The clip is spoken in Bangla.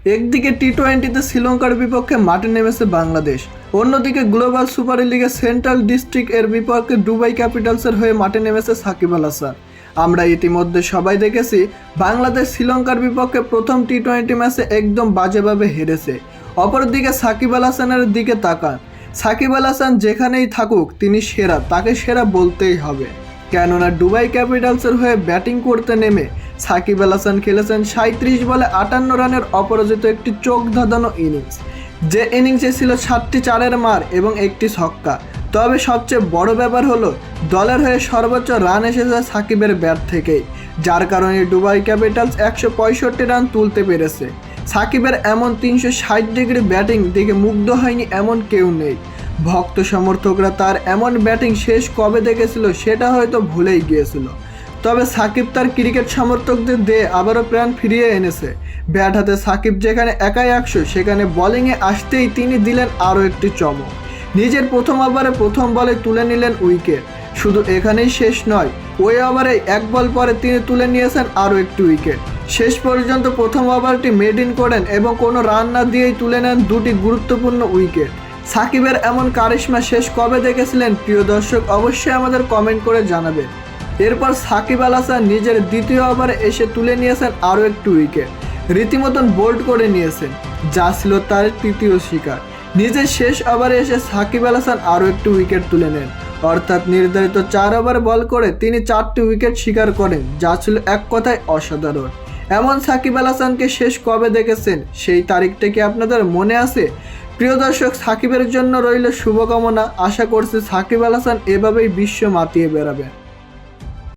একদিকে টি-20তে শ্রীলঙ্কার বিপক্ষে মাঠে নেমেছে বাংলাদেশ, অন্যদিকে গ্লোবাল সুপার লিগে সেন্ট্রাল ডিস্ট্রিক্ট এর বিপক্ষে দুবাই ক্যাপিটালসের হয়ে মাঠে নেমেছে সাকিব আল হাসান। আমরা ইতিমধ্যে সবাই দেখেছি বাংলাদেশ শ্রীলঙ্কার বিপক্ষে প্রথম টি-20 ম্যাচে একদম বাজেভাবে হেরেছে। অপরদিকে সাকিব আল হাসানের দিকে তাকান, সাকিব আল হাসান যেখানেই থাকুক তিনি সেরা, তাকে সেরা বলতেই হবে। কেননা দুবাই ক্যাপিটালসের হয়ে ব্যাটিং করতে নেমে সাকিব আল হাসান খেলেছেন 37 বলে 58 রানের অপরাজিত একটি চোখ ধাঁধানো ইনিংস। যে ইনিংসে ছিল 7টি চারের মার এবং একটি ছক্কা। তবে সবচেয়ে বড় ব্যাপার হলো দলের হয়ে সর্বোচ্চ রান এসেছে সাকিবের ব্যাট থেকেই, যার কারণে দুবাই ক্যাপিটালস 165 রান তুলতে পেরেছে। সাকিবের এমন 360 ডিগ্রি ব্যাটিং দেখে মুগ্ধ হয়নি এমন কেউ নেই। ভক্ত সমর্থকরা তার এমন ব্যাটিং শেষ কবে দেখেছিল সেটা হয়তো ভুলেই গিয়েছিল। তবে সাকিব তার ক্রিকেট সমর্থকদের দিয়ে আবারও প্রাণ ফিরিয়ে এনেছে। ব্যাট হাতে সাকিব যেখানে একাই 100, সেখানে বোলিংয়ে আসতেই তিনি দিলেন আরও একটি চমক। নিজের প্রথম ওভারে প্রথম বলে তুলে নিলেন উইকেট। শুধু এখানেই শেষ নয়, ওই ওভারে এক বল পরে তিনি তুলে নিয়েছেন আরও একটি উইকেট। শেষ পর্যন্ত প্রথম ওভারটি মেড-ইন করেন এবং কোনো রান না দিয়েই তুলে নেন দুটি গুরুত্বপূর্ণ উইকেট। সাকিবের এমন কারিশমা শেষ কবে দেখেছিলেন প্রিয় দর্শক, অবশ্যই আমাদের কমেন্ট করে জানাবেন। এরপর সাকিব আল হাসান নিজের দ্বিতীয় ওভারে এসে তুলে নিয়েছেন আরও একটি উইকেট, রীতিমতন বোল্ড করে নিয়েছেন, যা ছিল তার তৃতীয় শিকার। নিজের শেষ ওভারে এসে সাকিব আল হাসান আরও একটি উইকেট তুলে নেন, অর্থাৎ নির্ধারিত 4 ওভার বল করে তিনি 4টি উইকেট শিকার করেন, যা ছিল এক কথায় অসাধারণ। এমন সাকিব আল হাসানকে শেষ কবে দেখেছেন সেই তারিখটা কি আপনাদের মনে আছে? প্রিয় দর্শক, সাকিবের জন্য রইল শুভকামনা। আশা করছি সাকিব আল হাসান এভাবেই বিশ্ব মাতিয়ে বেড়াবেন।